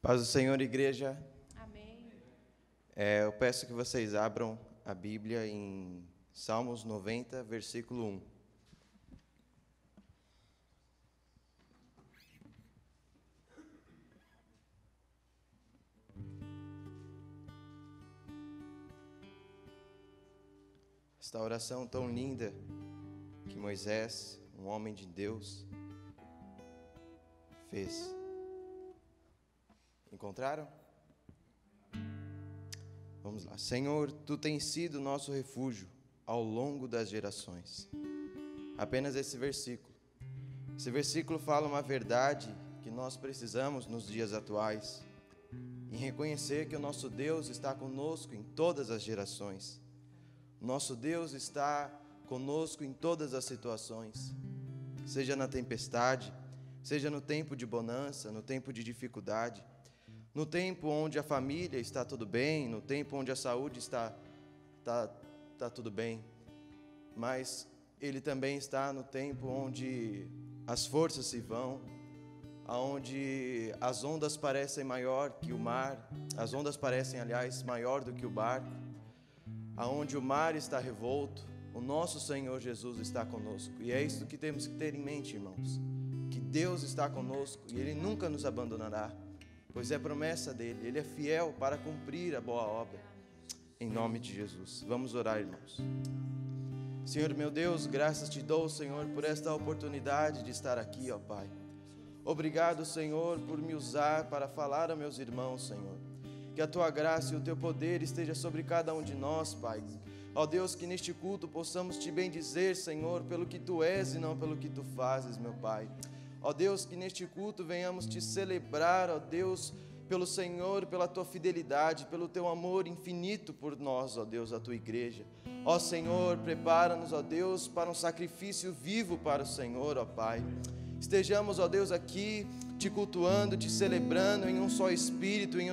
Paz do Senhor, igreja. Amém. Eu peço que vocês abram a Bíblia em Salmos 90, versículo 1. Esta oração tão linda que Moisés, um homem de Deus, fez. Encontraram? Vamos lá. Senhor, Tu tens sido nosso refúgio ao longo das gerações. Apenas esse versículo. Esse versículo fala uma verdade que nós precisamos nos dias atuais, em reconhecer que o nosso Deus está conosco em todas as gerações. Nosso Deus está conosco em todas as situações, seja na tempestade, seja no tempo de bonança, no tempo de dificuldade, no tempo onde a família está tudo bem, no tempo onde a saúde está tudo bem, mas Ele também está no tempo onde as forças se vão, onde as ondas parecem maior que o mar, as ondas parecem, aliás, maior do que o barco, aonde o mar está revolto, o nosso Senhor Jesus está conosco. E é isso que temos que ter em mente, irmãos, que Deus está conosco e Ele nunca nos abandonará, pois é promessa dEle, Ele é fiel para cumprir a boa obra, em nome de Jesus. Vamos orar, irmãos. Senhor meu Deus, graças te dou, Senhor, por esta oportunidade de estar aqui, ó Pai. Obrigado, Senhor, por me usar para falar aos meus irmãos, Senhor. Que a Tua graça e o Teu poder esteja sobre cada um de nós, Pai. Ó Deus, que neste culto possamos Te bendizer, Senhor, pelo que Tu és e não pelo que Tu fazes, meu Pai. Ó Deus, que neste culto venhamos Te celebrar, ó Deus, pelo Senhor, pela Tua fidelidade, pelo Teu amor infinito por nós, ó Deus, a Tua igreja. Ó Senhor, prepara-nos, ó Deus, para um sacrifício vivo para o Senhor, ó Pai. Estejamos, ó Deus, aqui Te cultuando, Te celebrando em um só Espírito, em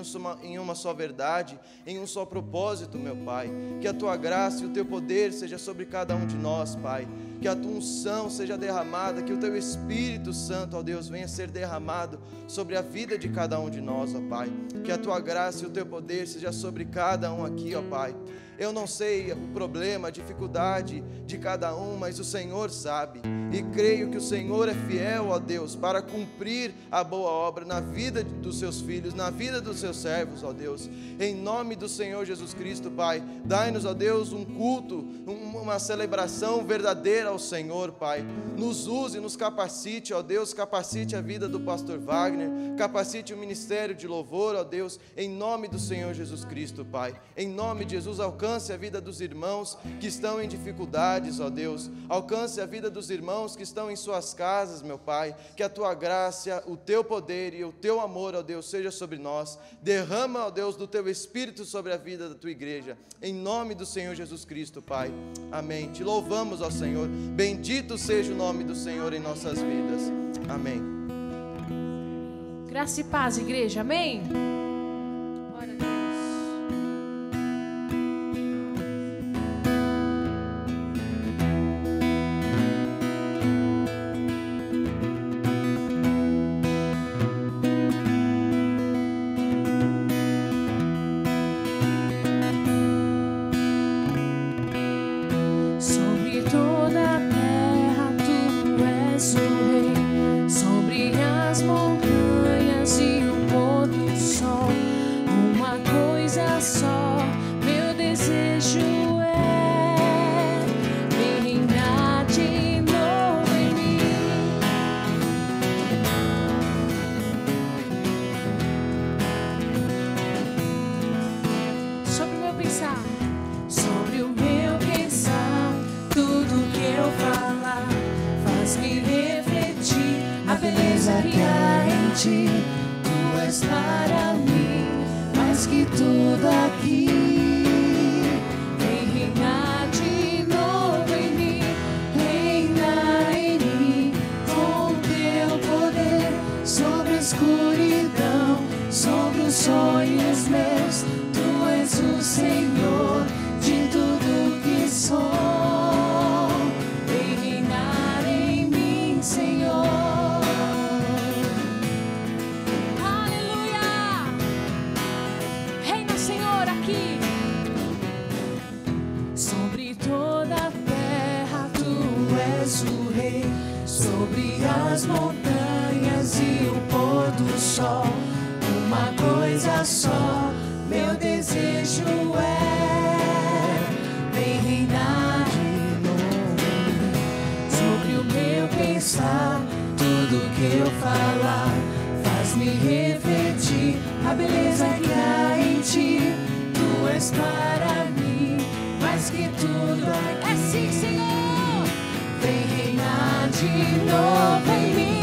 uma só verdade, em um só propósito, meu Pai. Que a Tua graça e o Teu poder seja sobre cada um de nós, Pai. Que a Tua unção seja derramada, que o Teu Espírito Santo, ó Deus, venha ser derramado sobre a vida de cada um de nós, ó Pai. Que a Tua graça e o Teu poder seja sobre cada um aqui, ó Pai. Eu não sei o problema, a dificuldade de cada um, mas o Senhor sabe. E creio que o Senhor é fiel, ó Deus, para cumprir a boa obra na vida dos Seus filhos, na vida dos Seus servos, ó Deus. Em nome do Senhor Jesus Cristo, Pai, dai-nos, ó Deus, um culto, uma celebração verdadeira ao Senhor, Pai. Nos use, nos capacite, ó Deus, capacite a vida do pastor Wagner, capacite o ministério de louvor, ó Deus, em nome do Senhor Jesus Cristo, Pai. Em nome de Jesus, alcance a vida dos irmãos que estão em dificuldades, ó Deus. Alcance a vida dos irmãos que estão em suas casas, meu Pai. Que a Tua graça, o Teu poder e o Teu amor, ó Deus, seja sobre nós. Derrama, ó Deus, do Teu Espírito sobre a vida da Tua igreja. Em nome do Senhor Jesus Cristo, Pai. Amém. Te louvamos, ó Senhor. Bendito seja o nome do Senhor em nossas vidas. Amém. Graça e paz, igreja. Amém? Glória a Deus. Sobre toda a terra Tu és o Rei, sobre as montanhas e o pôr do sol. Uma coisa só, meu desejo é reinar de novo em mim. Sobre o meu pensar. Sobre o meu pensar, tudo que eu falar faz-me refletir a beleza que há em Ti. Tu és para mim mais que tudo aqui. Vem reinar de novo em mim, reinar em mim com Teu poder sobre a escuridão, sobre os sonhos meus. Tu és o Senhor de tudo que sou. Vem reinar em mim, Senhor. Aleluia! uma coisa só, meu desejo é vem reinar de novo sobre o meu pensar, tudo que eu falar faz-me refletir a beleza que há em ti. Tu és para mim mais que tudo aqui. É sim, Senhor. Vem reinar de novo em mim,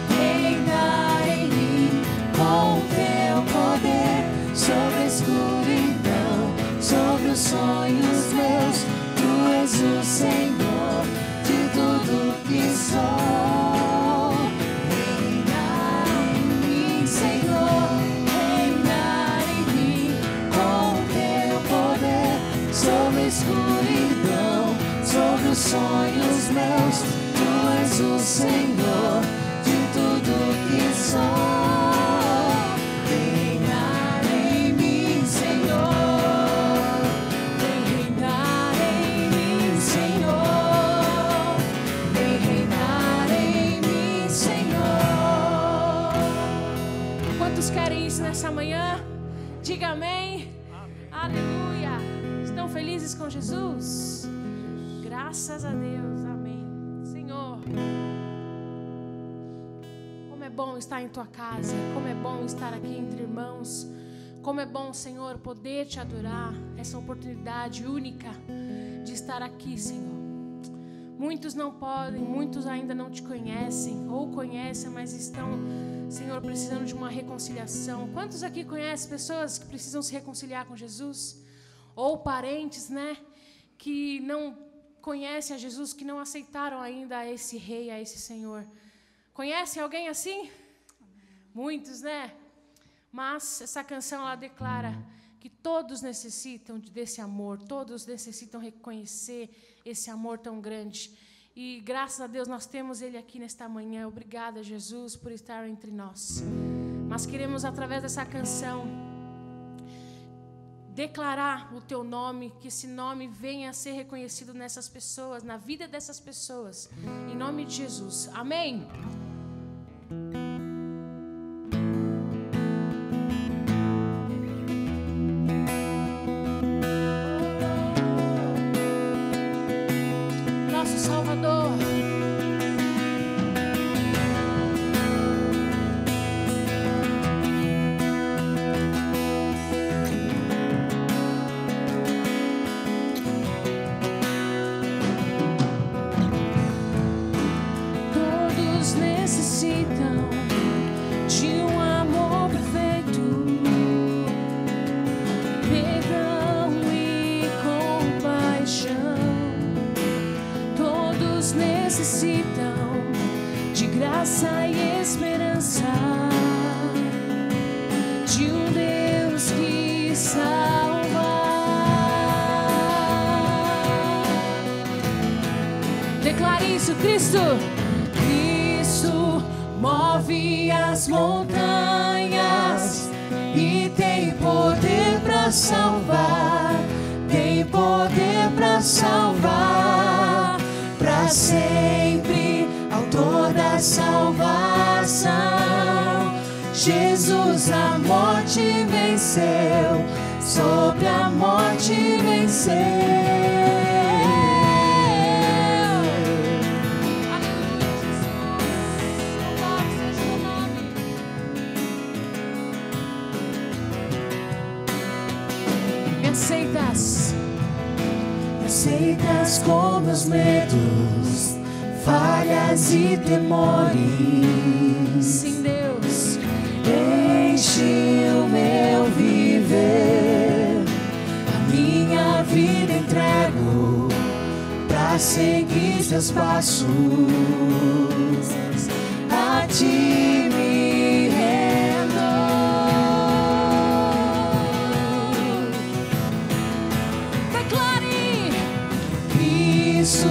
reinar em mim com o teu poder sobre a escuridão, sobre os sonhos meus. Tu és o Senhor de tudo que sou. Reinar em mim, Senhor, reinar em mim com o teu poder sobre a escuridão, sobre os sonhos meus. Tu és o Senhor de tudo que sou. Reinar em mim, Senhor. Vem reinar em mim, Senhor. Vem reinar em mim, Senhor. Quantos querem isso nessa manhã? Diga amém. Aleluia. Estão felizes com Jesus? Graças a Deus. Amém. Senhor, como é bom estar em tua casa, como é bom estar aqui entre irmãos, como é bom, Senhor, poder te adorar, essa oportunidade única de estar aqui, Senhor. Muitos não podem, muitos ainda não te conhecem, ou conhecem, mas estão, Senhor, precisando de uma reconciliação. Quantos aqui conhecem pessoas que precisam se reconciliar com Jesus? Ou parentes, né, que não conhecem a Jesus, que não aceitaram ainda a esse Rei, a esse Senhor. Conhecem alguém assim? Muitos, né? Mas essa canção, ela declara que todos necessitam desse amor, todos necessitam reconhecer esse amor tão grande. E graças a Deus nós temos Ele aqui nesta manhã. Obrigada, Jesus, por estar entre nós. Mas queremos, através dessa canção, declarar o teu nome, que esse nome venha a ser reconhecido nessas pessoas, na vida dessas pessoas, em nome de Jesus. Amém? Nosso Salvador. Necessitam de um amor perfeito, perdão e compaixão. Todos necessitam de graça e esperança, de um Deus que salva. Declare isso, Cristo. Move as montanhas e tem poder para salvar, tem poder para salvar, para sempre, autor da salvação. Jesus a morte venceu, sobre a morte venceu. Aceitas com meus medos, falhas e temores. Sim, Deus, enche o meu viver, a minha vida entrego pra seguir teus passos. A ti me rendo. Isso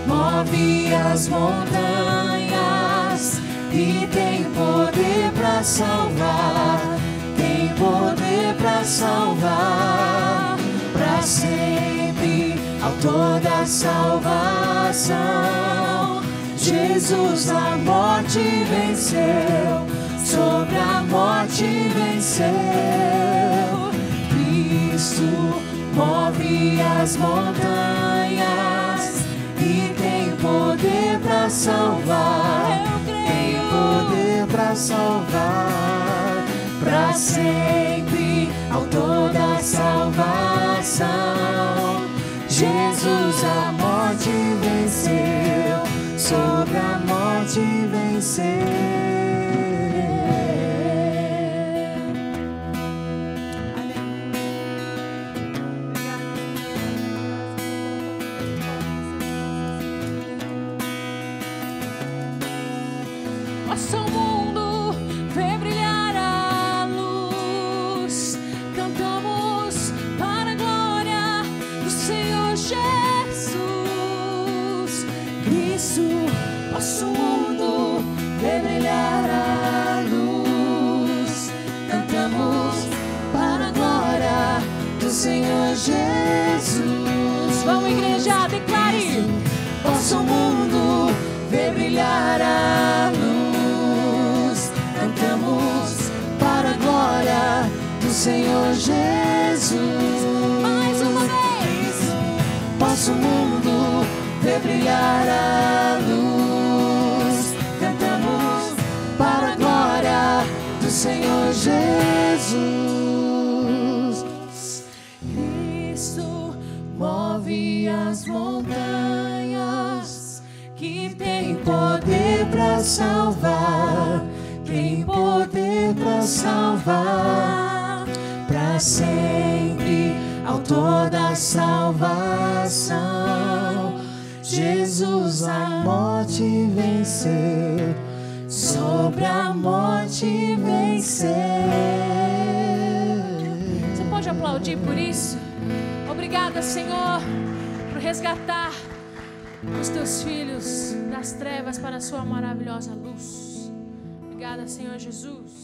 move as montanhas e tem poder para salvar, tem poder para salvar, para sempre, autor da salvação. Jesus a morte venceu, sobre a morte venceu. Cristo move as montanhas e tem poder para salvar. Tem poder para salvar para sempre, autor da salvação. Jesus a morte venceu, sobre a morte venceu. Nosso mundo vê brilhar a luz, cantamos para a glória do Senhor Jesus. Cristo, nosso mundo vê brilhar a luz, cantamos para a glória do Senhor Jesus. Vamos, igreja, declare. Nosso mundo vê brilhar a luz, cantamos para a glória do Senhor Jesus. Mais uma vez. Nosso mundo vê brilhar a luz, cantamos para a glória do Senhor Jesus. Cristo move as montanhas, que tem poder para salvar, tem poder para salvar para sempre, autor da salvação. Jesus a morte venceu, sobre a morte venceu. Você pode aplaudir por isso? Obrigada, Senhor, por resgatar os teus filhos das trevas para a sua maravilhosa luz. Obrigada, Senhor Jesus.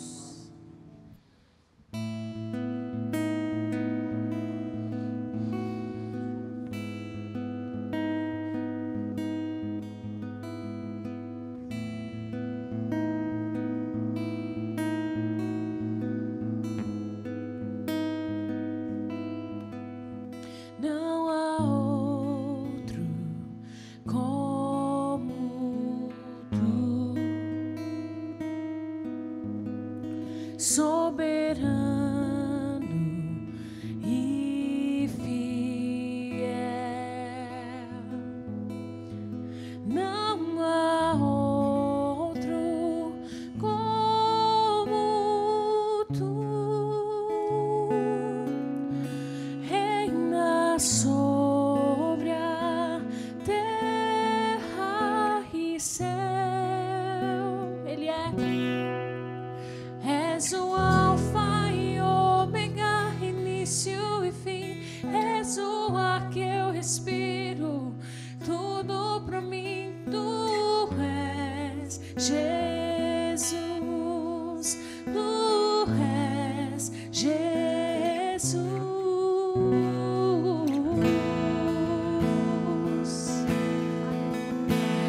Não há outro como tu, soberano e fiel. Não há outro como tu, reina sobre a terra e céu. Ele és o alfa e ômega, início e fim. És o ar que eu respiro, tudo pra mim. Tu és Jesus, tu és Jesus.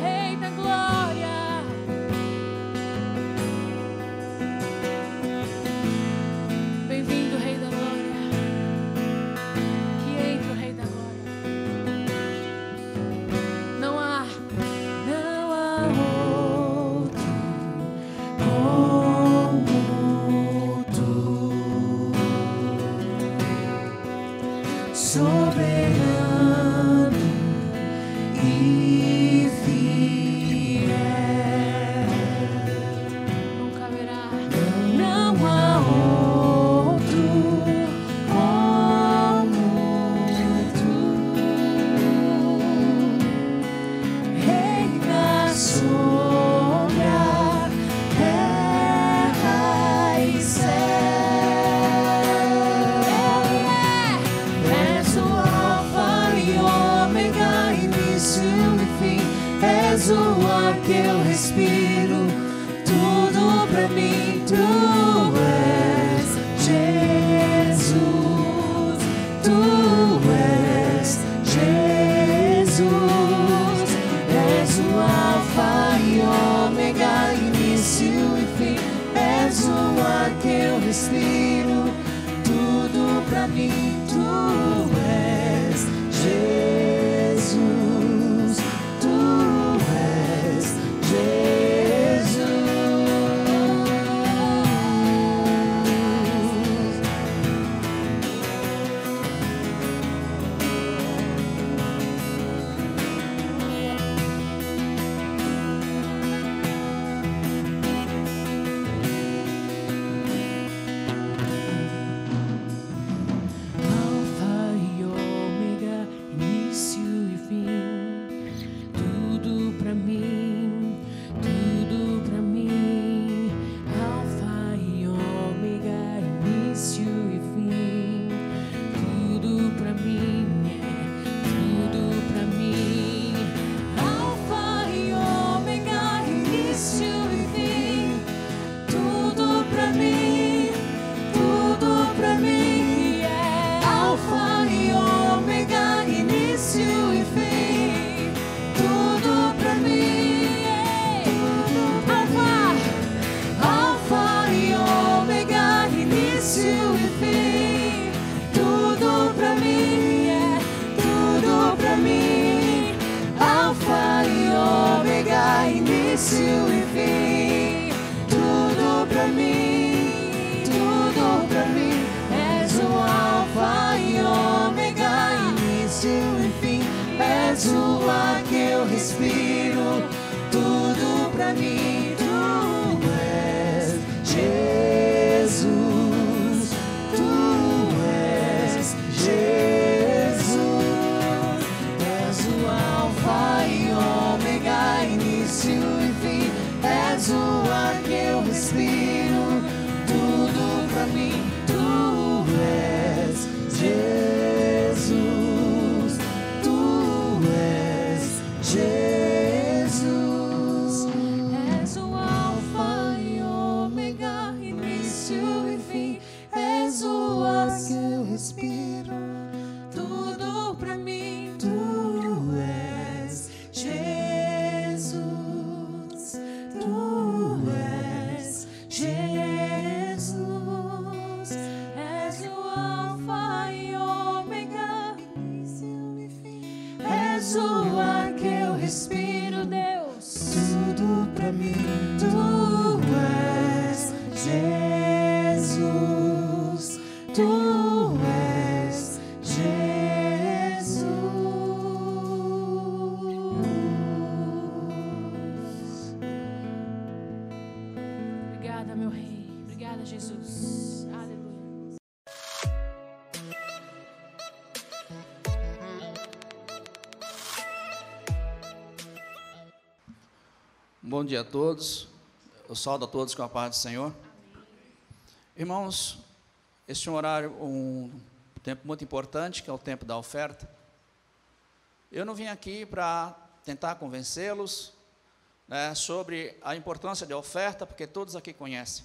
Rei da glória, bem-vindo, Rei da glória. Que entre o Rei da glória. Não há outro como tu, soberano e fiel. Nunca haverá. Não há outro como tu, reina sobre a terra e céu. És o alfa e ômega, início e fim. És o ar que eu respiro, tudo pra mim. Tu és Jesus, tu és Jesus. És o alfa e ômega, início e fim. És respiro, tudo pra mim tu és, Jesus, tu és, Jesus. Alfa e ômega, início e fim, tudo pra mim, tudo pra mim. Alfa e ômega, início e fim, tudo pra mim, tudo pra mim. Alfa e ômega, início e fim, tudo pra mim, tudo pra mim. Alfa e ômega, início e fim, tudo pra mim. Alfa e ômega, início e fim, tudo pra mim, tudo pra mim. Alfa e ômega, início e fim, tudo pra mim, tudo pra mim. És o alfa e ômega, início e fim, és o ar que eu respiro, tudo pra mim tu és, Jesus, tu és, Jesus. És o alfa e ômega, início e fim, és o ar que eu respiro, tudo pra mim tu és, Jesus, tu és, Jesus. És o alfa e ômega, início e fim, és o ar que eu respiro, tudo pra mim tu és, Jesus, tu és, Jesus. És o alfa e ômega, início e fim, és o ar que eu respiro, Deus, tudo pra mim tu és, Jesus, tu és, Jesus. Obrigada, meu Rei. Obrigada, Jesus. Aleluia. Bom dia a todos. Eu saúdo a todos com a paz do Senhor. Irmãos, este é um horário, um tempo muito importante, que é o tempo da oferta. Eu não vim aqui para tentar convencê-los, né, sobre a importância da oferta, porque todos aqui conhecem.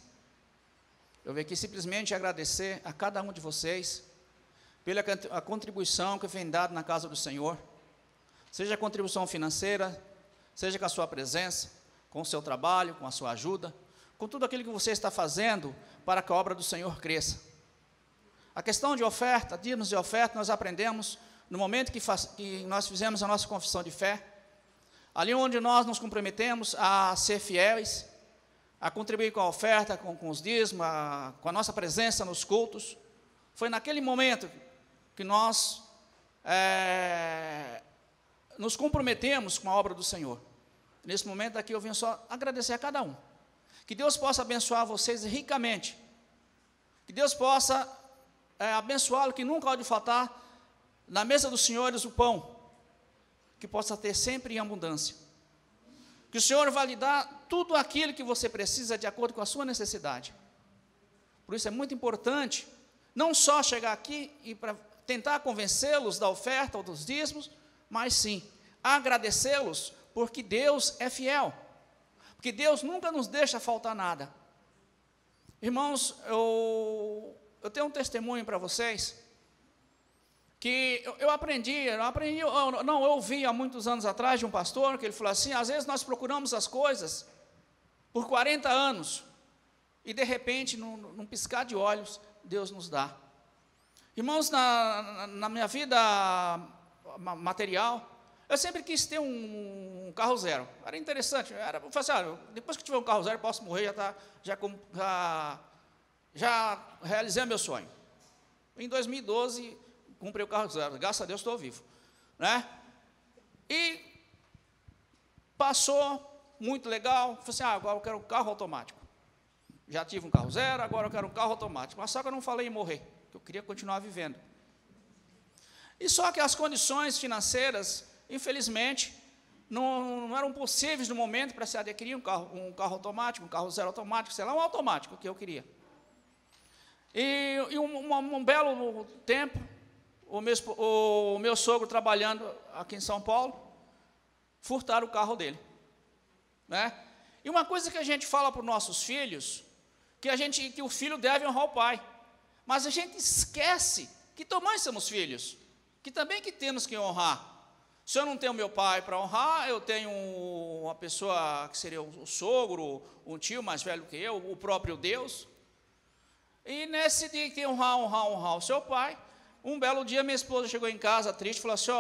Eu vim aqui simplesmente agradecer a cada um de vocês pela a contribuição que vem dada na casa do Senhor, seja a contribuição financeira, seja com a sua presença, com o seu trabalho, com a sua ajuda, com tudo aquilo que você está fazendo para que a obra do Senhor cresça. A questão de oferta, dízimos de oferta, nós aprendemos no momento que nós fizemos a nossa confissão de fé, ali onde nós nos comprometemos a ser fiéis, a contribuir com a oferta, com os dízimos, com a nossa presença nos cultos. Foi naquele momento que nós nos comprometemos com a obra do Senhor. Nesse momento aqui eu venho só agradecer a cada um. Que Deus possa abençoar vocês ricamente. Que Deus possa abençoá-lo, que nunca há de faltar na mesa dos senhores o pão. Que possa ter sempre em abundância. Que o Senhor vai lhe dar tudo aquilo que você precisa de acordo com a sua necessidade. Por isso é muito importante, não só chegar aqui e para tentar convencê-los da oferta ou dos dízimos, mas sim, agradecê-los, porque Deus é fiel. Porque Deus nunca nos deixa faltar nada. Irmãos, eu tenho um testemunho para vocês, que eu ouvi há muitos anos atrás de um pastor, que ele falou assim, às vezes nós procuramos as coisas por 40 anos, E de repente, num piscar de olhos, Deus nos dá. Irmãos, na minha vida material, eu sempre quis ter um carro zero. Era interessante. Eu falei assim, depois que tiver um carro zero, eu posso morrer, já realizei meu sonho. Em 2012, comprei o carro zero. Graças a Deus, estou vivo. Né? E passou, muito legal. Falei assim, agora eu quero um carro automático. Já tive um carro zero, agora eu quero um carro automático. Mas só que eu não falei em morrer, que eu queria continuar vivendo. E só que as condições financeiras, infelizmente, não eram possíveis no momento para se adquirir um carro automático, um carro zero automático, sei lá, um automático que eu queria. E um belo tempo, o meu sogro trabalhando aqui em São Paulo, furtaram o carro dele. Né? E uma coisa que a gente fala para os nossos filhos, que o filho deve honrar o pai. Mas a gente esquece que também somos filhos, que também que temos que honrar. Se eu não tenho meu pai para honrar, eu tenho uma pessoa que seria o sogro, um tio mais velho que eu, o próprio Deus. E nesse dia que tem honrar o seu pai, um belo dia minha esposa chegou em casa triste e falou assim,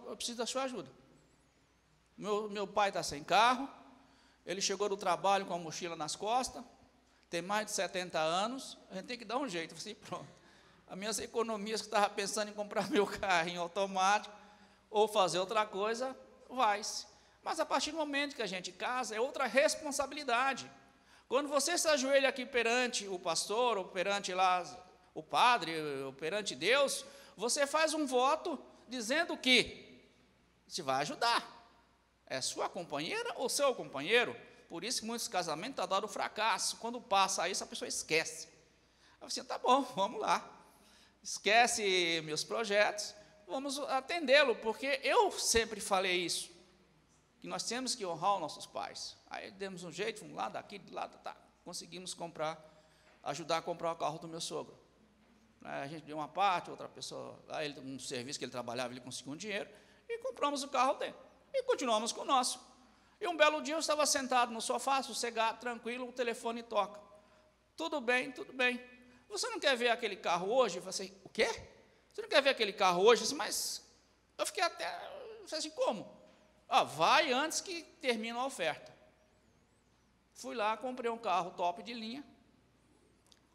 eu preciso da sua ajuda. Meu pai está sem carro, ele chegou do trabalho com a mochila nas costas, tem mais de 70 anos, a gente tem que dar um jeito. Eu falei assim, pronto, as minhas economias que eu estava pensando em comprar meu carrinho automático, ou fazer outra coisa, vai-se. Mas a partir do momento que a gente casa, é outra responsabilidade. Quando você se ajoelha aqui perante o pastor, ou perante lá o padre, ou perante Deus, você faz um voto dizendo que se vai ajudar. É sua companheira ou seu companheiro? Por isso que muitos casamentos estão dando fracasso. Quando passa isso, a pessoa esquece. Eu assim, tá bom, vamos lá. Esquece meus projetos, vamos atendê-lo, porque eu sempre falei isso, que nós temos que honrar os nossos pais. Aí demos um jeito, vamos lá, daqui, de lá, conseguimos ajudar a comprar o carro do meu sogro. A gente deu uma parte, outra pessoa, um serviço que ele trabalhava, ele conseguiu um dinheiro, e compramos o carro dele. E continuamos com o nosso. E um belo dia eu estava sentado no sofá, sossegado, tranquilo, o telefone toca. Tudo bem, tudo bem. Você não quer ver aquele carro hoje? Eu falei assim, o quê? Você não quer ver aquele carro hoje? Eu disse, mas eu fiquei até, eu falei assim, como? Vai antes que termine a oferta. Fui lá, comprei um carro top de linha,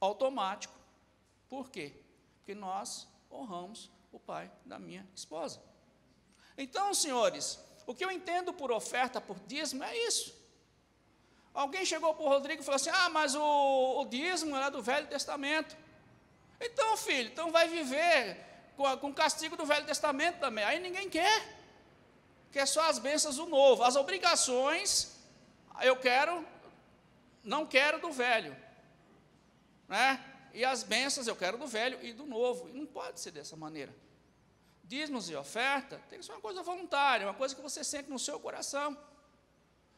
automático. Por quê? Porque nós honramos o pai da minha esposa. Então, senhores, o que eu entendo por oferta, por dízimo, é isso. Alguém chegou para o Rodrigo e falou assim, mas o dízimo era do Velho Testamento. Então, filho, então vai viver com o castigo do Velho Testamento também. Aí ninguém quer só as bênçãos do novo. As obrigações, não quero do velho. Né? E as bênçãos eu quero do velho e do novo. E não pode ser dessa maneira. Dízimos e oferta tem que ser uma coisa voluntária, uma coisa que você sente no seu coração.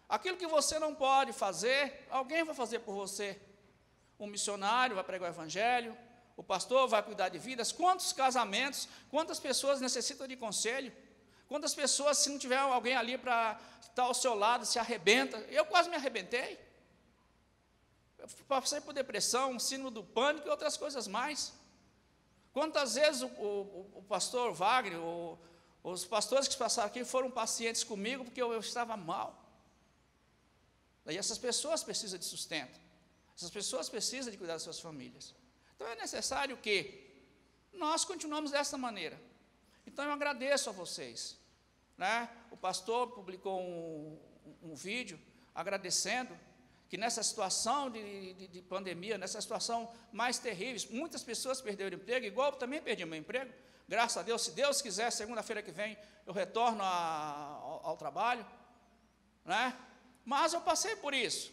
Aquilo que você não pode fazer, alguém vai fazer por você. Um missionário vai pregar o evangelho, o pastor vai cuidar de vidas. Quantos casamentos, quantas pessoas necessitam de conselho? Quantas pessoas, se não tiver alguém ali para estar ao seu lado, se arrebenta? Eu quase me arrebentei. Eu passei por depressão, síndrome do pânico e outras coisas mais. Quantas vezes o pastor Wagner, os pastores que passaram aqui foram pacientes comigo porque eu estava mal. Daí essas pessoas precisam de sustento. Essas pessoas precisam de cuidar das suas famílias. Então é necessário que nós continuemos dessa maneira. Então eu agradeço a vocês. Né? O pastor publicou um vídeo agradecendo que nessa situação de pandemia, nessa situação mais terrível, muitas pessoas perderam o emprego, igual eu também perdi meu emprego. Graças a Deus, se Deus quiser, segunda-feira que vem eu retorno ao trabalho. Né? Mas eu passei por isso.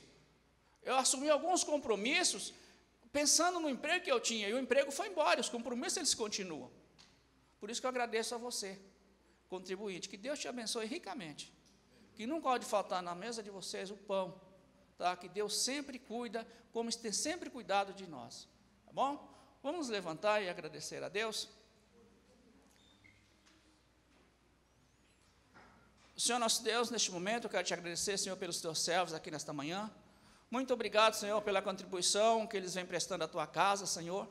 Eu assumi alguns compromissos pensando no emprego que eu tinha, e o emprego foi embora, os compromissos eles continuam. Por isso que eu agradeço a você, contribuinte, que Deus te abençoe ricamente, que não pode faltar na mesa de vocês o pão, tá? Que Deus sempre cuida, como tem sempre cuidado de nós, tá bom? Vamos levantar e agradecer a Deus. Senhor nosso Deus, neste momento eu quero te agradecer, Senhor, pelos teus servos aqui nesta manhã. Muito obrigado, Senhor, pela contribuição que eles vêm prestando à tua casa, Senhor.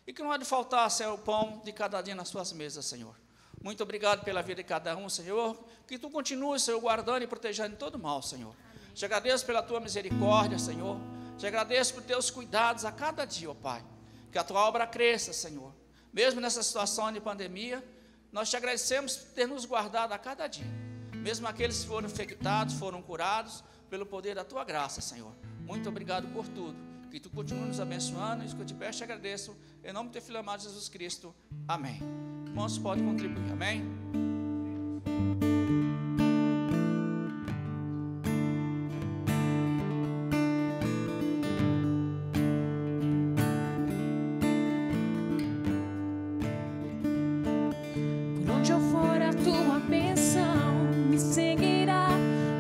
E que não há de faltar, Senhor, o pão de cada dia nas suas mesas, Senhor. Muito obrigado pela vida de cada um, Senhor. Que tu continues, Senhor, guardando e protegendo de todo mal, Senhor. Te agradeço pela tua misericórdia, Senhor. Te agradeço por teus cuidados a cada dia, ó Pai. Que a tua obra cresça, Senhor. Mesmo nessa situação de pandemia, nós te agradecemos por ter nos guardado a cada dia. Mesmo aqueles que foram infectados, foram curados, pelo poder da tua graça, Senhor. Muito obrigado por tudo. Que tu continue nos abençoando. Isso que eu te peço e agradeço. Em nome do teu filho amado Jesus Cristo. Amém. Irmãos, podem contribuir. Amém. Por onde eu for, a tua bênção me seguirá.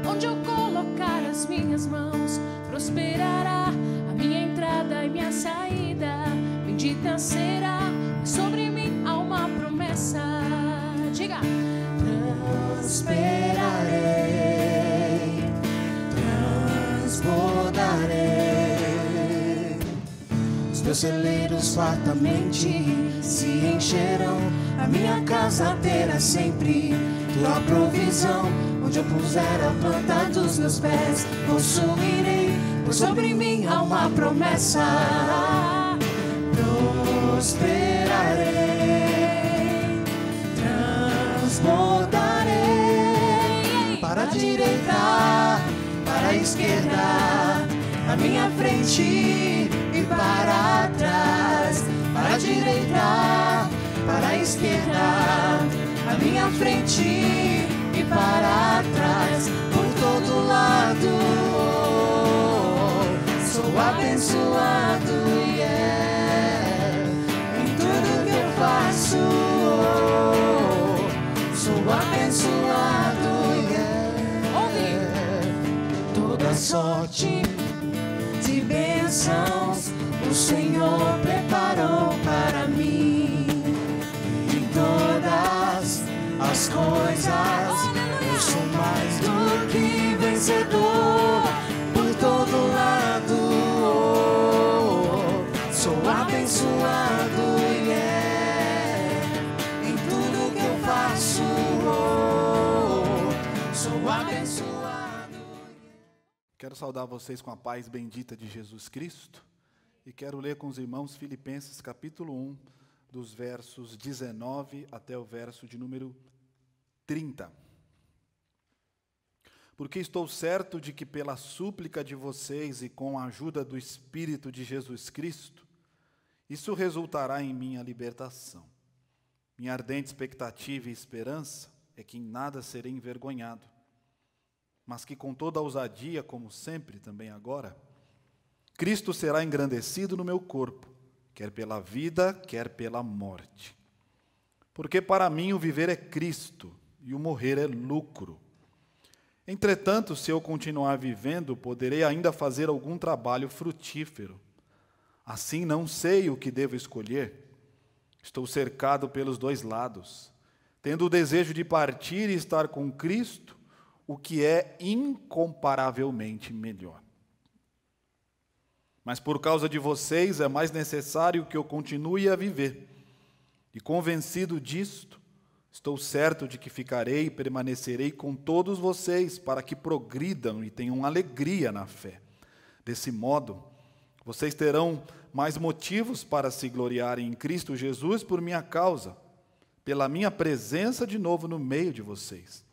Onde eu colocar as minhas mãos, prosperará a minha entrada e minha saída. Bendita será, sobre mim há uma promessa. Diga: prosperarei, transbordarei. Os meus celeiros fartamente se encherão. A minha casa terá sempre tua provisão. Onde eu puser a planta dos meus pés, possuirei, pois sobre mim há uma promessa. Prosperarei, transbordarei. Para a direita, para a esquerda, à minha frente e para trás. Para a direita, para a esquerda, à minha frente e para trás, por todo lado, sou abençoado, em tudo que eu faço, sou abençoado, toda sorte de bênçãos o Senhor preparou para mim. Em todas as coisas eu sou mais do que vencedor. Por todo lado sou abençoado, em tudo que eu faço sou abençoado. Quero saudar vocês com a paz bendita de Jesus Cristo e quero ler com os irmãos Filipenses capítulo 1, dos versos 19 até o verso de número 30. Porque estou certo de que pela súplica de vocês e com a ajuda do Espírito de Jesus Cristo, isso resultará em minha libertação. Minha ardente expectativa e esperança é que em nada serei envergonhado, mas que com toda a ousadia, como sempre, também agora, Cristo será engrandecido no meu corpo, quer pela vida, quer pela morte. Porque para mim o viver é Cristo e o morrer é lucro. Entretanto, se eu continuar vivendo, poderei ainda fazer algum trabalho frutífero. Assim não sei o que devo escolher. Estou cercado pelos dois lados, tendo o desejo de partir e estar com Cristo, o que é incomparavelmente melhor. Mas por causa de vocês é mais necessário que eu continue a viver. E convencido disto, estou certo de que ficarei e permanecerei com todos vocês para que progridam e tenham alegria na fé. Desse modo, vocês terão mais motivos para se gloriarem em Cristo Jesus por minha causa, pela minha presença de novo no meio de vocês.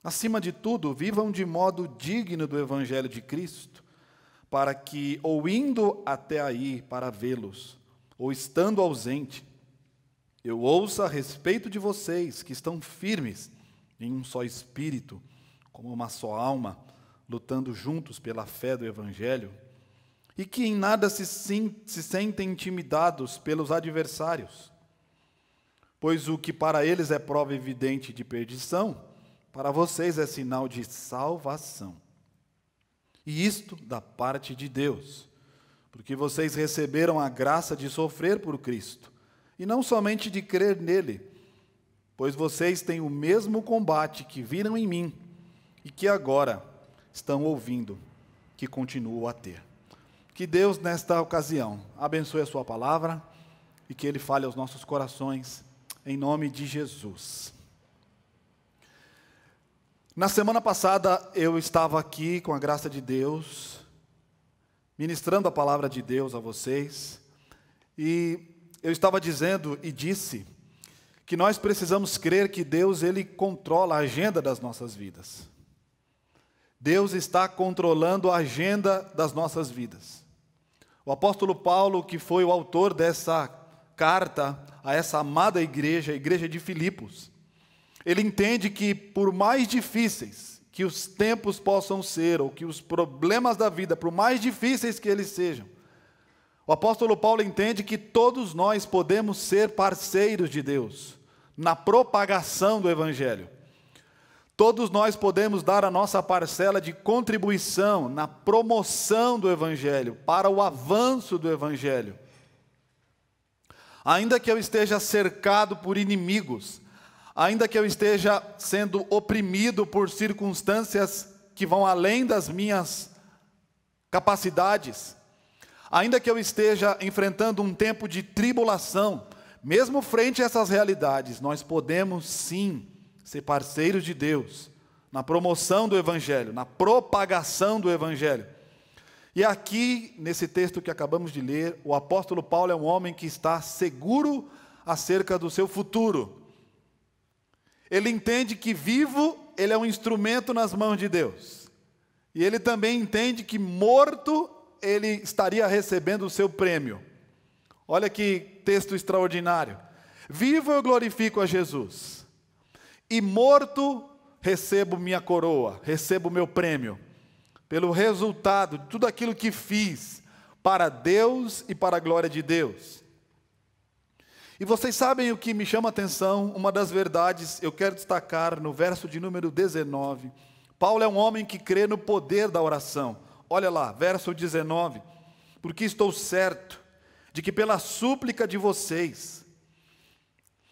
Acima de tudo, vivam de modo digno do Evangelho de Cristo, para que, ou indo até aí para vê-los, ou estando ausente, eu ouça a respeito de vocês, que estão firmes em um só espírito, como uma só alma, lutando juntos pela fé do Evangelho, e que em nada se sentem intimidados pelos adversários, pois o que para eles é prova evidente de perdição, para vocês é sinal de salvação. E isto da parte de Deus, porque vocês receberam a graça de sofrer por Cristo, e não somente de crer nele, pois vocês têm o mesmo combate que viram em mim, e que agora estão ouvindo, que continuo a ter. Que Deus, nesta ocasião, abençoe a sua palavra e que Ele fale aos nossos corações, em nome de Jesus. Na semana passada, eu estava aqui, com a graça de Deus, ministrando a palavra de Deus a vocês, e eu estava dizendo e disse que nós precisamos crer que Deus, Ele controla a agenda das nossas vidas. Deus está controlando a agenda das nossas vidas. O apóstolo Paulo, que foi o autor dessa carta a essa amada igreja, a igreja de Filipos, ele entende que por mais difíceis que os tempos possam ser, ou que os problemas da vida, por mais difíceis que eles sejam, o apóstolo Paulo entende que todos nós podemos ser parceiros de Deus na propagação do Evangelho. Todos nós podemos dar a nossa parcela de contribuição na promoção do Evangelho, para o avanço do Evangelho. Ainda que eu esteja cercado por inimigos, ainda que eu esteja sendo oprimido por circunstâncias que vão além das minhas capacidades, ainda que eu esteja enfrentando um tempo de tribulação, mesmo frente a essas realidades, nós podemos sim ser parceiros de Deus na promoção do Evangelho, na propagação do Evangelho. E aqui, nesse texto que acabamos de ler, o apóstolo Paulo é um homem que está seguro acerca do seu futuro. Ele entende que vivo, ele é um instrumento nas mãos de Deus. E ele também entende que morto, ele estaria recebendo o seu prêmio. Olha que texto extraordinário. Vivo eu glorifico a Jesus, e morto recebo minha coroa, recebo meu prêmio, pelo resultado de tudo aquilo que fiz para Deus e para a glória de Deus. E vocês sabem o que me chama a atenção, uma das verdades, eu quero destacar no verso de número 19. Paulo é um homem que crê no poder da oração. Olha lá, verso 19. Porque estou certo de que pela súplica de vocês,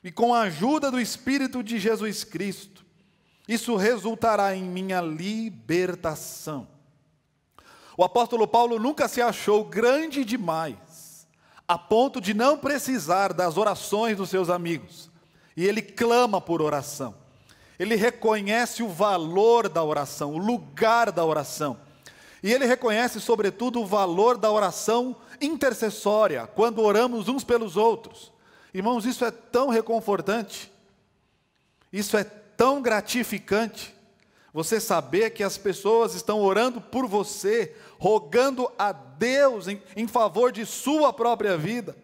e com a ajuda do Espírito de Jesus Cristo, isso resultará em minha libertação. O apóstolo Paulo nunca se achou grande demais, a ponto de não precisar das orações dos seus amigos. E ele clama por oração. Ele reconhece o valor da oração, o lugar da oração. E ele reconhece, sobretudo, o valor da oração intercessória, quando oramos uns pelos outros. Irmãos, isso é tão reconfortante, isso é tão gratificante, você saber que as pessoas estão orando por você, rogando a Deus em favor de sua própria vida.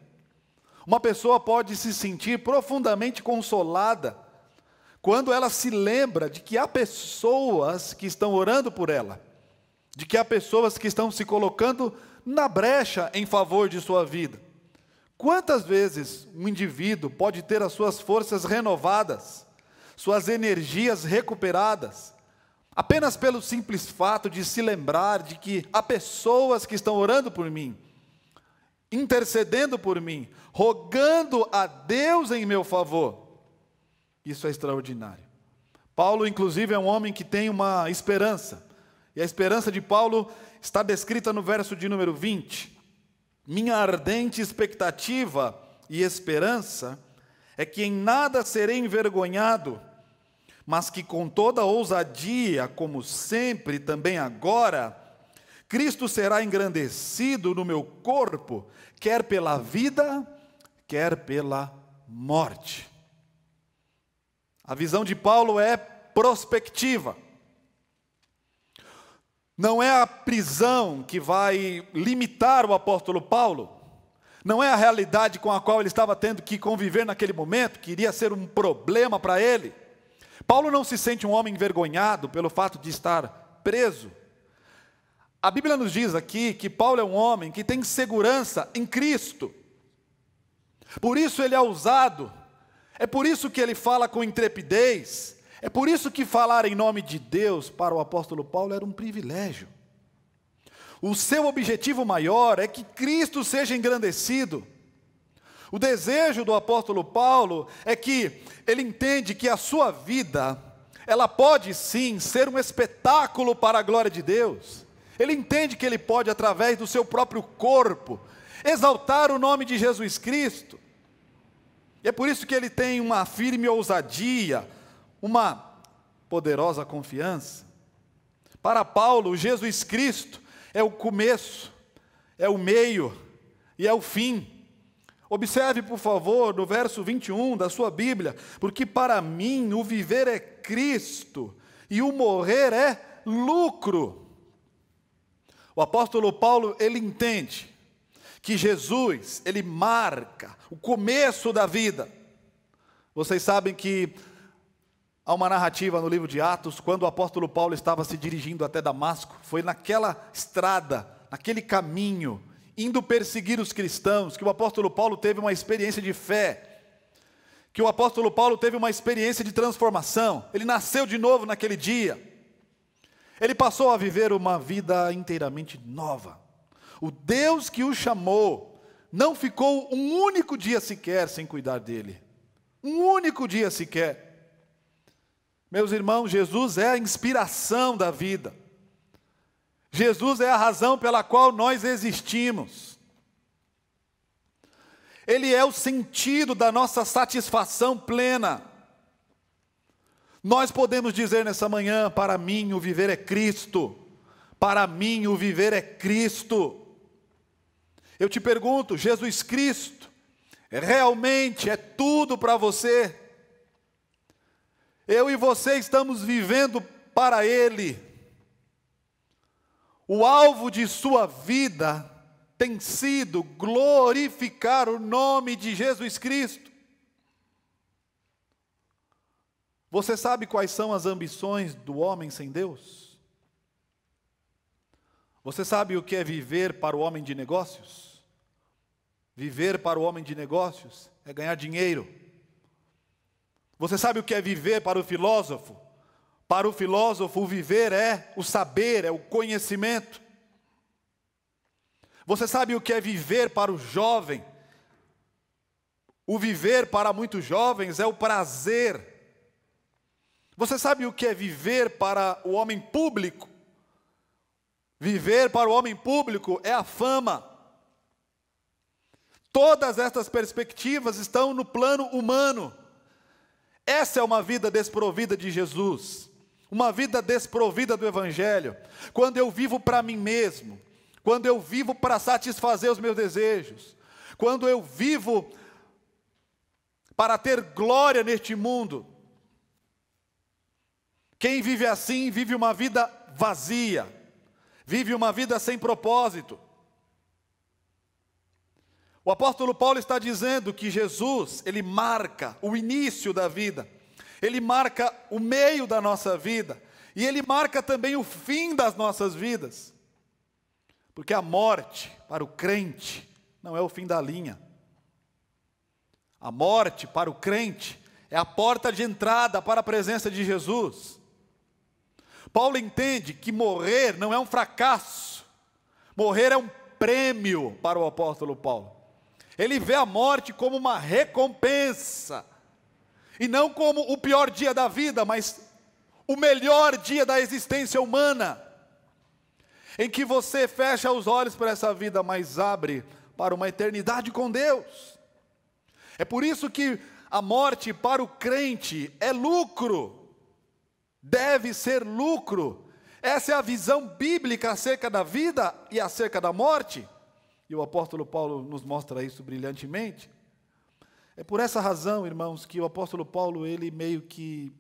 Uma pessoa pode se sentir profundamente consolada quando ela se lembra de que há pessoas que estão orando por ela, de que há pessoas que estão se colocando na brecha em favor de sua vida. Quantas vezes um indivíduo pode ter as suas forças renovadas, suas energias recuperadas, apenas pelo simples fato de se lembrar de que há pessoas que estão orando por mim, intercedendo por mim, rogando a Deus em meu favor. Isso é extraordinário. Paulo, inclusive, é um homem que tem uma esperança, e a esperança de Paulo está descrita no verso de número 20. Minha ardente expectativa e esperança é que em nada serei envergonhado, mas que com toda ousadia, como sempre, também agora, Cristo será engrandecido no meu corpo, quer pela vida, quer pela morte. A visão de Paulo é prospectiva. Não é a prisão que vai limitar o apóstolo Paulo, não é a realidade com a qual ele estava tendo que conviver naquele momento, que iria ser um problema para ele. Paulo não se sente um homem envergonhado pelo fato de estar preso. A Bíblia nos diz aqui que Paulo é um homem que tem segurança em Cristo. Por isso ele é ousado, é por isso que ele fala com intrepidez, é por isso que falar em nome de Deus para o apóstolo Paulo era um privilégio. O seu objetivo maior é que Cristo seja engrandecido. O desejo do apóstolo Paulo é que ele entende que a sua vida, ela pode sim ser um espetáculo para a glória de Deus. Ele entende que ele pode, através do seu próprio corpo, exaltar o nome de Jesus Cristo. E é por isso que ele tem uma firme ousadia, uma poderosa confiança. Para Paulo, Jesus Cristo é o começo, é o meio e é o fim. Observe, por favor, no verso 21 da sua Bíblia: porque para mim o viver é Cristo e o morrer é lucro. O apóstolo Paulo, ele entende que Jesus, ele marca o começo da vida. Vocês sabem que há uma narrativa no livro de Atos, quando o apóstolo Paulo estava se dirigindo até Damasco, foi naquela estrada, naquele caminho, indo perseguir os cristãos, que o apóstolo Paulo teve uma experiência de fé, que o apóstolo Paulo teve uma experiência de transformação. Ele nasceu de novo naquele dia. Ele passou a viver uma vida inteiramente nova. O Deus que o chamou não ficou um único dia sequer sem cuidar dele. Um único dia sequer. Meus irmãos, Jesus é a inspiração da vida. Jesus é a razão pela qual nós existimos. Ele é o sentido da nossa satisfação plena. Nós podemos dizer nessa manhã: para mim o viver é Cristo. Para mim o viver é Cristo. Eu te pergunto, Jesus Cristo realmente é tudo para você? Eu e você estamos vivendo para Ele. O alvo de sua vida tem sido glorificar o nome de Jesus Cristo. Você sabe quais são as ambições do homem sem Deus? Você sabe o que é viver para o homem de negócios? Viver para o homem de negócios é ganhar dinheiro. Você sabe o que é viver para o filósofo? Para o filósofo, o viver é o saber, é o conhecimento. Você sabe o que é viver para o jovem? O viver para muitos jovens é o prazer. Você sabe o que é viver para o homem público? Viver para o homem público é a fama. Todas estas perspectivas estão no plano humano. Essa é uma vida desprovida de Jesus. Uma vida desprovida do Evangelho. Quando eu vivo para mim mesmo, quando eu vivo para satisfazer os meus desejos, quando eu vivo para ter glória neste mundo. Quem vive assim, vive uma vida vazia, vive uma vida sem propósito. O apóstolo Paulo está dizendo que Jesus, ele marca o início da vida. Ele marca o meio da nossa vida. E ele marca também o fim das nossas vidas. Porque a morte, para o crente, não é o fim da linha. A morte, para o crente, é a porta de entrada para a presença de Jesus. Paulo entende que morrer não é um fracasso. Morrer é um prêmio para o apóstolo Paulo. Ele vê a morte como uma recompensa. E não como o pior dia da vida, mas o melhor dia da existência humana, em que você fecha os olhos para essa vida, mas abre para uma eternidade com Deus. É por isso que a morte para o crente é lucro, deve ser lucro. Essa é a visão bíblica acerca da vida e acerca da morte, e o apóstolo Paulo nos mostra isso brilhantemente. É por essa razão, irmãos, que o apóstolo Paulo, ele meio que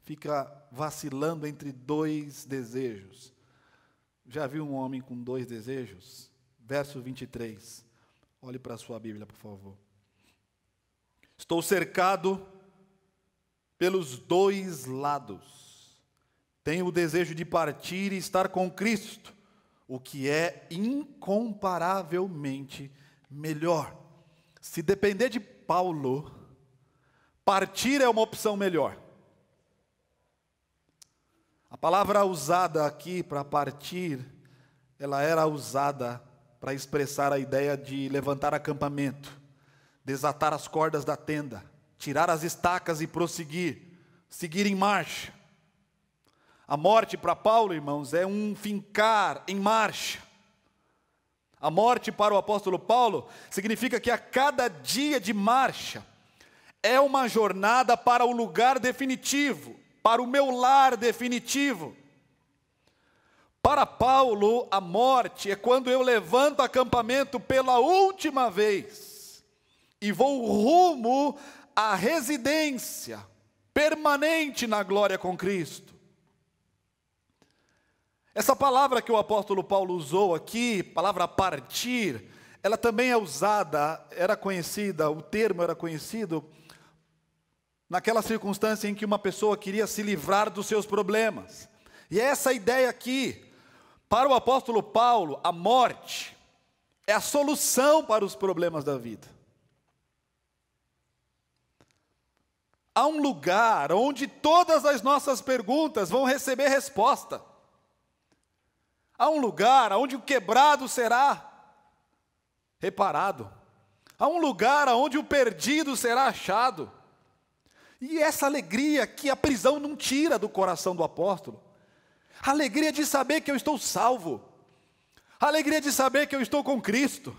fica vacilando entre dois desejos. Já viu um homem com dois desejos? Verso 23. Olhe para a sua Bíblia, por favor. Estou cercado pelos dois lados. Tenho o desejo de partir e estar com Cristo, o que é incomparavelmente melhor. Se depender de Paulo, partir é uma opção melhor. A palavra usada aqui para partir, ela era usada para expressar a ideia de levantar acampamento, desatar as cordas da tenda, tirar as estacas e prosseguir, seguir em marcha. A morte para Paulo, irmãos, é um fincar em marcha. A morte para o apóstolo Paulo significa que a cada dia de marcha é uma jornada para o lugar definitivo, para o meu lar definitivo. Para Paulo, a morte é quando eu levanto acampamento pela última vez e vou rumo à residência permanente na glória com Cristo. Essa palavra que o apóstolo Paulo usou aqui, palavra partir, ela também é usada, era conhecida, o termo era conhecido naquela circunstância em que uma pessoa queria se livrar dos seus problemas. E é essa ideia aqui. Para o apóstolo Paulo, a morte é a solução para os problemas da vida. Há um lugar onde todas as nossas perguntas vão receber resposta. Há um lugar onde o quebrado será reparado. Há um lugar onde o perdido será achado. E essa alegria que a prisão não tira do coração do apóstolo. A alegria de saber que eu estou salvo. A alegria de saber que eu estou com Cristo.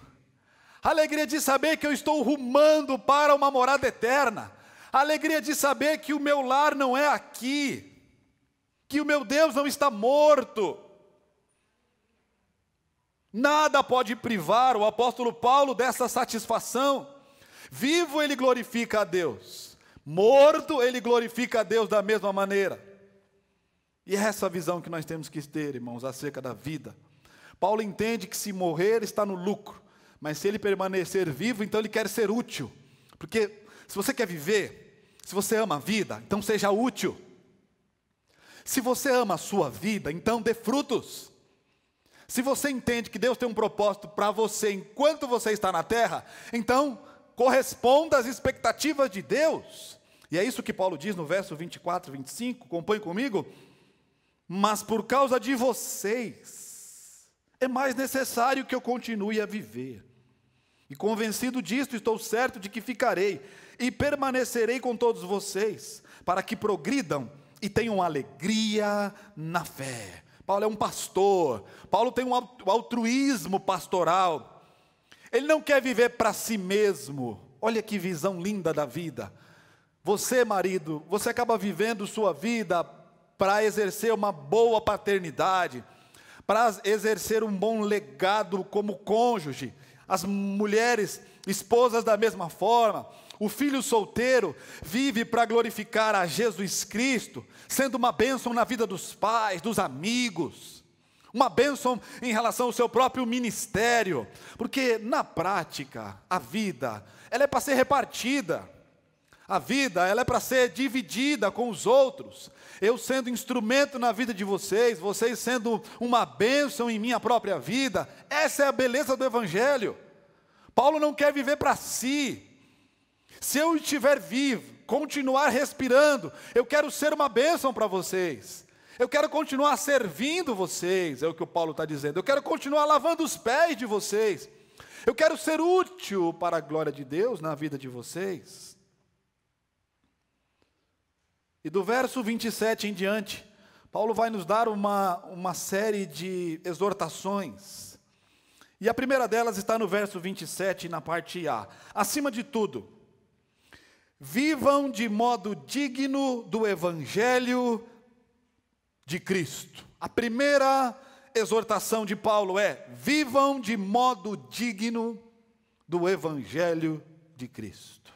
A alegria de saber que eu estou rumando para uma morada eterna. A alegria de saber que o meu lar não é aqui. Que o meu Deus não está morto. Nada pode privar o apóstolo Paulo dessa satisfação. Vivo, ele glorifica a Deus. Morto, ele glorifica a Deus da mesma maneira. E é essa visão que nós temos que ter, irmãos, acerca da vida. Paulo entende que se morrer está no lucro, mas se ele permanecer vivo, então ele quer ser útil. Porque se você quer viver, se você ama a vida, então seja útil. Se você ama a sua vida, então dê frutos. Se você entende que Deus tem um propósito para você enquanto você está na terra, então corresponda às expectativas de Deus. E é isso que Paulo diz no verso 24 e 25, acompanhe comigo. Mas por causa de vocês, é mais necessário que eu continue a viver. E convencido disto, estou certo de que ficarei e permanecerei com todos vocês, para que progridam e tenham alegria na fé. Paulo é um pastor, Paulo tem um altruísmo pastoral. Ele não quer viver para si mesmo. Olha que visão linda da vida. Você, marido, você acaba vivendo sua vida para exercer uma boa paternidade, para exercer um bom legado como cônjuge. As mulheres, esposas da mesma forma. O filho solteiro vive para glorificar a Jesus Cristo, sendo uma bênção na vida dos pais, dos amigos, uma bênção em relação ao seu próprio ministério, porque na prática, a vida, ela é para ser repartida, a vida, ela é para ser dividida com os outros, eu sendo instrumento na vida de vocês, vocês sendo uma bênção em minha própria vida. Essa é a beleza do Evangelho. Paulo não quer viver para si. Se eu estiver vivo, continuar respirando, eu quero ser uma bênção para vocês. Eu quero continuar servindo vocês, é o que o Paulo está dizendo. Eu quero continuar lavando os pés de vocês. Eu quero ser útil para a glória de Deus na vida de vocês. E do verso 27 em diante, Paulo vai nos dar uma série de exortações. E a primeira delas está no verso 27, na parte A. Acima de tudo, vivam de modo digno do Evangelho de Cristo. A primeira exortação de Paulo é: vivam de modo digno do Evangelho de Cristo.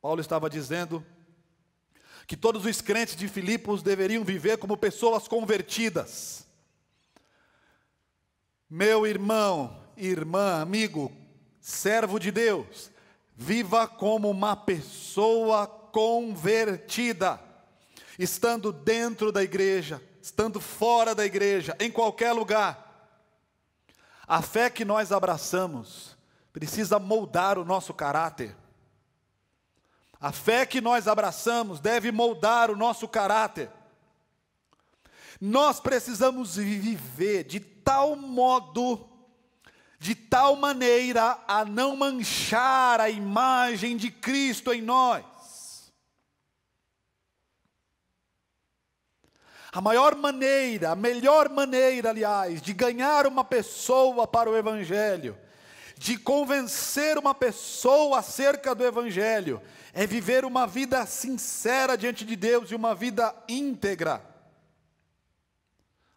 Paulo estava dizendo que todos os crentes de Filipos deveriam viver como pessoas convertidas. Meu irmão, irmã, amigo, servo de Deus, viva como uma pessoa convertida, estando dentro da igreja, estando fora da igreja, em qualquer lugar. A fé que nós abraçamos precisa moldar o nosso caráter. A fé que nós abraçamos deve moldar o nosso caráter. Nós precisamos viver de tal modo, de tal maneira a não manchar a imagem de Cristo em nós. A melhor maneira, aliás, de ganhar uma pessoa para o Evangelho, de convencer uma pessoa acerca do Evangelho, é viver uma vida sincera diante de Deus e uma vida íntegra.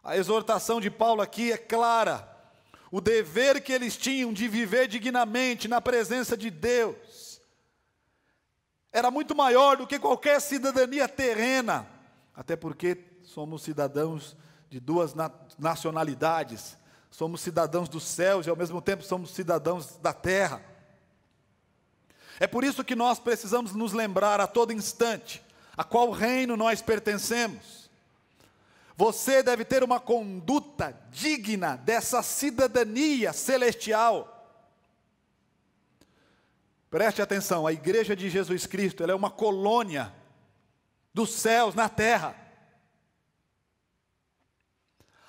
A exortação de Paulo aqui é clara. O dever que eles tinham de viver dignamente na presença de Deus era muito maior do que qualquer cidadania terrena, até porque somos cidadãos de duas nacionalidades, somos cidadãos dos céus e ao mesmo tempo somos cidadãos da terra. É por isso que nós precisamos nos lembrar a todo instante a qual reino nós pertencemos. Você deve ter uma conduta digna dessa cidadania celestial. Preste atenção, a igreja de Jesus Cristo, ela é uma colônia dos céus na terra.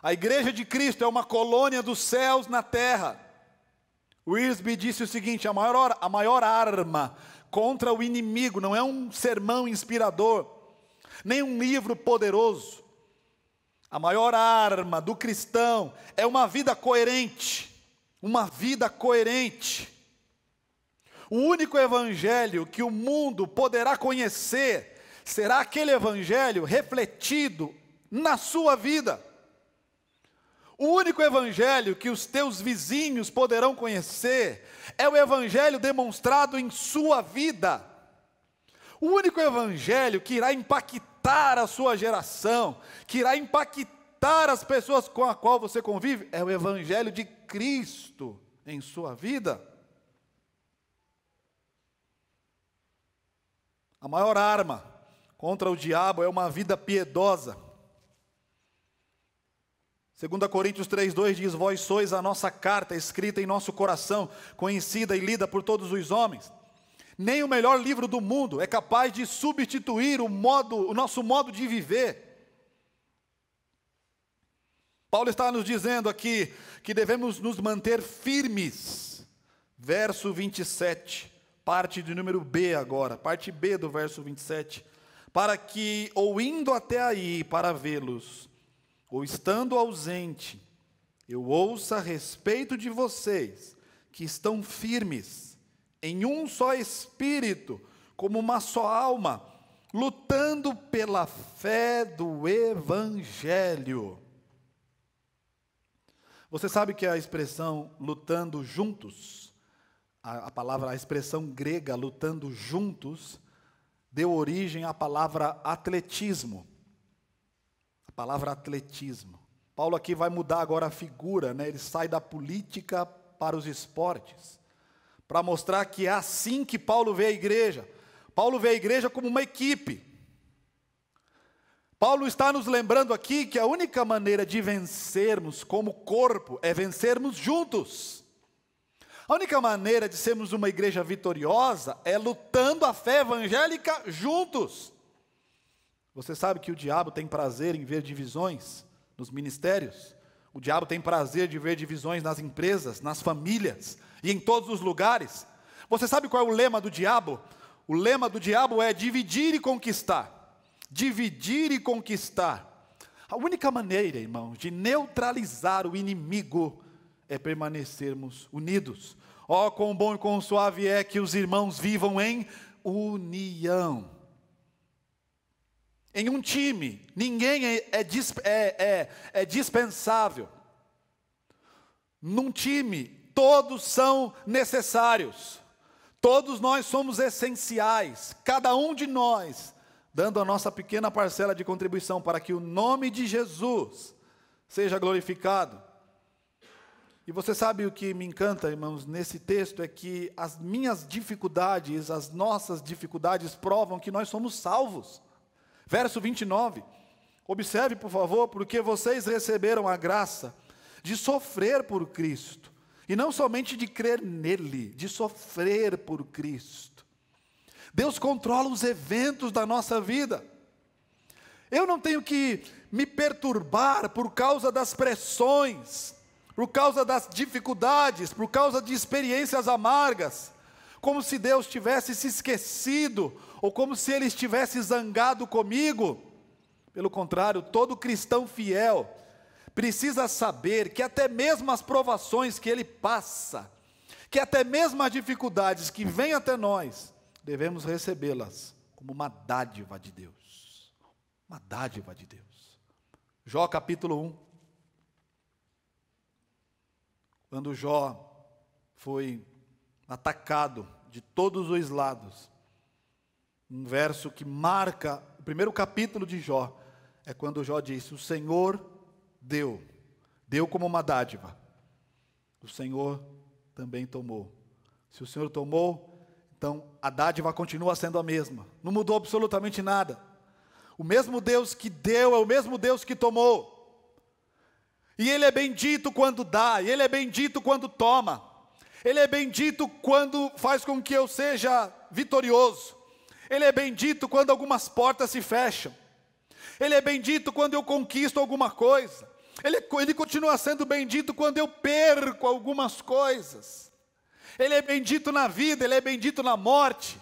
A igreja de Cristo é uma colônia dos céus na terra. Wiersbe disse o seguinte: a maior arma contra o inimigo não é um sermão inspirador, nem um livro poderoso. A maior arma do cristão é uma vida coerente, uma vida coerente. O único evangelho que o mundo poderá conhecer será aquele evangelho refletido na sua vida. O único evangelho que os teus vizinhos poderão conhecer é o evangelho demonstrado em sua vida. O único evangelho que irá impactar a sua geração, que irá impactar as pessoas com as quais você convive, é o evangelho de Cristo em sua vida. A maior arma contra o diabo é uma vida piedosa. 2 Coríntios 3,2 diz: vós sois a nossa carta escrita em nosso coração, conhecida e lida por todos os homens. Nem o melhor livro do mundo é capaz de substituir o nosso modo de viver. Paulo está nos dizendo aqui que devemos nos manter firmes. Verso 27, parte de número B agora, parte B do verso 27. Para que, ou indo até aí para vê-los, ou estando ausente, eu ouça a respeito de vocês, que estão firmes, em um só espírito, como uma só alma, lutando pela fé do Evangelho. Você sabe que a expressão lutando juntos, a expressão grega lutando juntos, deu origem à palavra atletismo. A palavra atletismo. Paulo aqui vai mudar agora a figura, né? Ele sai da política para os esportes, para mostrar que é assim que Paulo vê a igreja. Paulo vê a igreja como uma equipe. Paulo está nos lembrando aqui que a única maneira de vencermos como corpo é vencermos juntos. A única maneira de sermos uma igreja vitoriosa é lutando a fé evangélica juntos. Você sabe que o diabo tem prazer em ver divisões nos ministérios? O diabo tem prazer de ver divisões nas empresas, nas famílias e em todos os lugares. Você sabe qual é o lema do diabo? O lema do diabo é dividir e conquistar. Dividir e conquistar. A única maneira, irmãos, de neutralizar o inimigo é permanecermos unidos. Oh, quão bom e quão suave é que os irmãos vivam em união. Em um time, ninguém é dispensável. Num time, todos são necessários. Todos nós somos essenciais. Cada um de nós, dando a nossa pequena parcela de contribuição para que o nome de Jesus seja glorificado. E você sabe o que me encanta, irmãos, nesse texto é que as minhas dificuldades, as nossas dificuldades provam que nós somos salvos. Verso 29, observe por favor, porque vocês receberam a graça de sofrer por Cristo, e não somente de crer nele, de sofrer por Cristo. Deus controla os eventos da nossa vida. Eu não tenho que me perturbar por causa das pressões, por causa das dificuldades, por causa de experiências amargas, como se Deus tivesse se esquecido, ou como se Ele estivesse zangado comigo. Pelo contrário, todo cristão fiel precisa saber que até mesmo as provações que ele passa, que até mesmo as dificuldades que vêm até nós, devemos recebê-las como uma dádiva de Deus. Uma dádiva de Deus. Jó capítulo 1. Quando Jó foi atacado de todos os lados, um verso que marca o primeiro capítulo de Jó, é quando Jó disse: o Senhor deu como uma dádiva, o Senhor também tomou. Se o Senhor tomou, então a dádiva continua sendo a mesma, não mudou absolutamente nada. O mesmo Deus que deu é o mesmo Deus que tomou, e Ele é bendito quando dá, e Ele é bendito quando toma, Ele é bendito quando faz com que eu seja vitorioso, Ele é bendito quando algumas portas se fecham, Ele é bendito quando eu conquisto alguma coisa, Ele continua sendo bendito quando eu perco algumas coisas. Ele é bendito na vida, Ele é bendito na morte,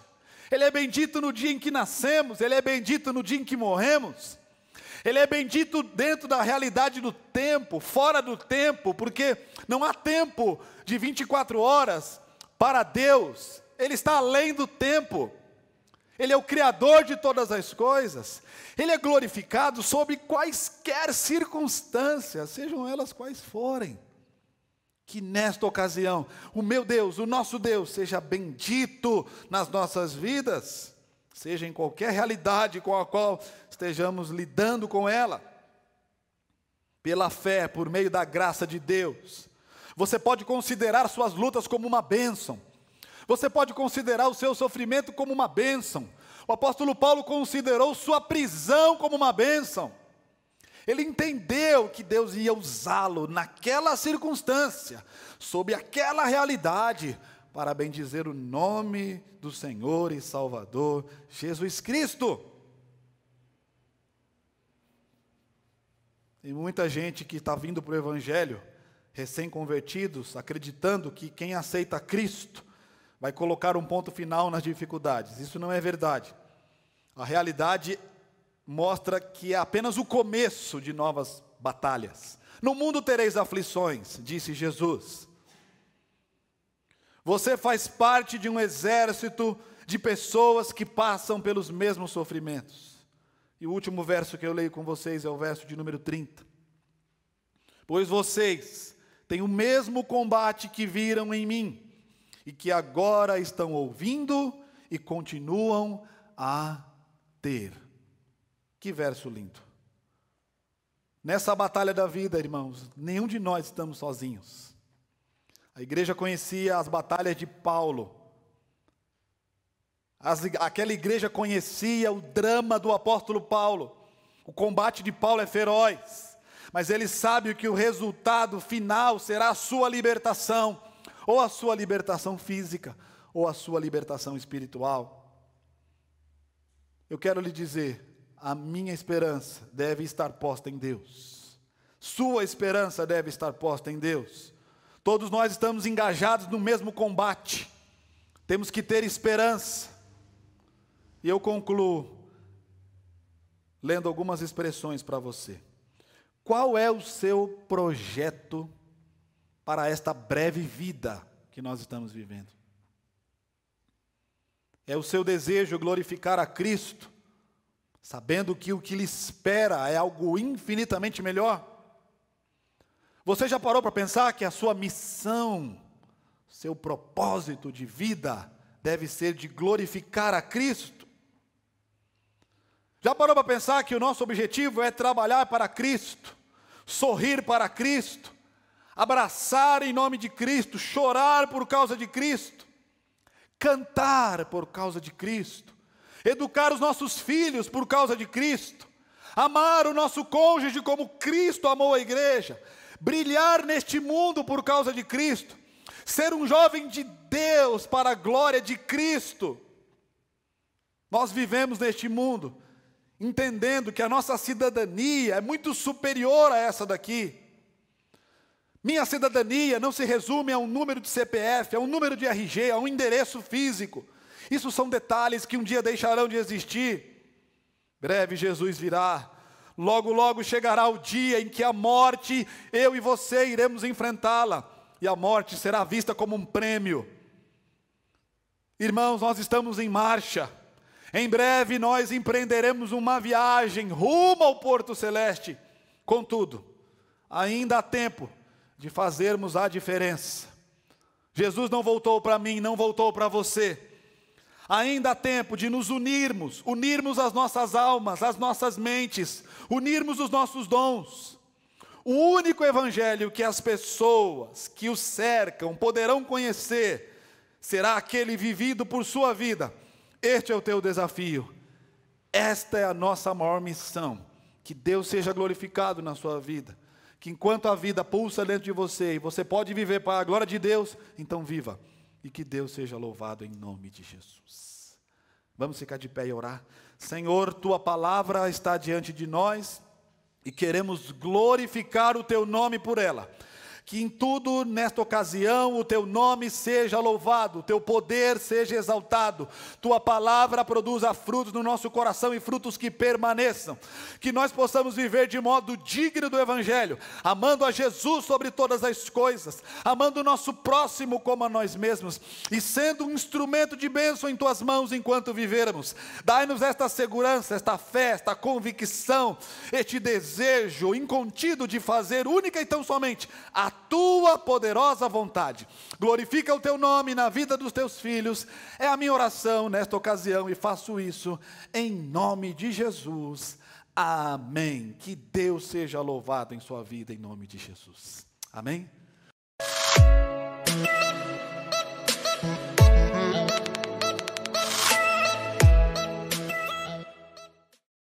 Ele é bendito no dia em que nascemos, Ele é bendito no dia em que morremos, Ele é bendito dentro da realidade do tempo, fora do tempo, porque não há tempo de 24 horas para Deus, Ele está além do tempo. Ele é o Criador de todas as coisas. Ele é glorificado sob quaisquer circunstâncias, sejam elas quais forem. Que nesta ocasião, o meu Deus, o nosso Deus, seja bendito nas nossas vidas, seja em qualquer realidade com a qual estejamos lidando com ela. Pela fé, por meio da graça de Deus, você pode considerar suas lutas como uma bênção. Você pode considerar o seu sofrimento como uma bênção. O apóstolo Paulo considerou sua prisão como uma bênção. Ele entendeu que Deus ia usá-lo naquela circunstância, sob aquela realidade, para bendizer o nome do Senhor e Salvador Jesus Cristo. Tem muita gente que está vindo para o Evangelho, recém-convertidos, acreditando que quem aceita Cristo vai colocar um ponto final nas dificuldades. Isso não é verdade. A realidade mostra que é apenas o começo de novas batalhas. No mundo tereis aflições, disse Jesus. Você faz parte de um exército de pessoas que passam pelos mesmos sofrimentos. E o último verso que eu leio com vocês é o verso de número 30. Pois vocês têm o mesmo combate que viram em mim, e que agora estão ouvindo e continuam a ter. Que verso lindo. Nessa batalha da vida, irmãos, nenhum de nós estamos sozinhos. A igreja conhecia as batalhas de Paulo. Aquela igreja conhecia o drama do apóstolo Paulo. O combate de Paulo é feroz, mas ele sabe que o resultado final será a sua libertação, ou a sua libertação física, ou a sua libertação espiritual. Eu quero lhe dizer, a minha esperança deve estar posta em Deus. Sua esperança deve estar posta em Deus. Todos nós estamos engajados no mesmo combate. Temos que ter esperança. E eu concluo lendo algumas expressões para você. Qual é o seu projeto para esta breve vida que nós estamos vivendo? É o seu desejo glorificar a Cristo, sabendo que o que lhe espera é algo infinitamente melhor? Você já parou para pensar que a sua missão, seu propósito de vida, deve ser de glorificar a Cristo? Já parou para pensar que o nosso objetivo é trabalhar para Cristo, sorrir para Cristo, abraçar em nome de Cristo, chorar por causa de Cristo, cantar por causa de Cristo, educar os nossos filhos por causa de Cristo, amar o nosso cônjuge como Cristo amou a igreja, brilhar neste mundo por causa de Cristo, ser um jovem de Deus para a glória de Cristo? Nós vivemos neste mundo entendendo que a nossa cidadania é muito superior a essa daqui. Minha cidadania não se resume a um número de CPF, a um número de RG, a um endereço físico. Isso são detalhes que um dia deixarão de existir. Breve Jesus virá, Logo, logo chegará o dia em que a morte, eu e você iremos enfrentá-la. E a morte será vista como um prêmio. Irmãos, nós estamos em marcha. Em breve nós empreenderemos uma viagem rumo ao Porto Celeste. Contudo, ainda há tempo de fazermos a diferença. Jesus não voltou para mim, não voltou para você. Ainda há tempo de nos unirmos as nossas almas, as nossas mentes, unirmos os nossos dons. O único evangelho que as pessoas que o cercam poderão conhecer será aquele vivido por sua vida. Este é o teu desafio. Esta é a nossa maior missão. Que Deus seja glorificado na sua vida. Que enquanto a vida pulsa dentro de você e você pode viver para a glória de Deus, então viva. E que Deus seja louvado em nome de Jesus. Vamos ficar de pé e orar. Senhor, tua palavra está diante de nós e queremos glorificar o teu nome por ela. Que em tudo, nesta ocasião, o teu nome seja louvado, o teu poder seja exaltado, tua palavra produza frutos no nosso coração e frutos que permaneçam. Que nós possamos viver de modo digno do Evangelho, amando a Jesus sobre todas as coisas, amando o nosso próximo como a nós mesmos, e sendo um instrumento de bênção em tuas mãos enquanto vivermos. Dai-nos esta segurança, esta fé, esta convicção, este desejo incontido de fazer única e tão somente a tua poderosa vontade. Glorifica o teu nome na vida dos teus filhos, é a minha oração nesta ocasião e faço isso em nome de Jesus, amém. Que Deus seja louvado em sua vida em nome de Jesus, amém.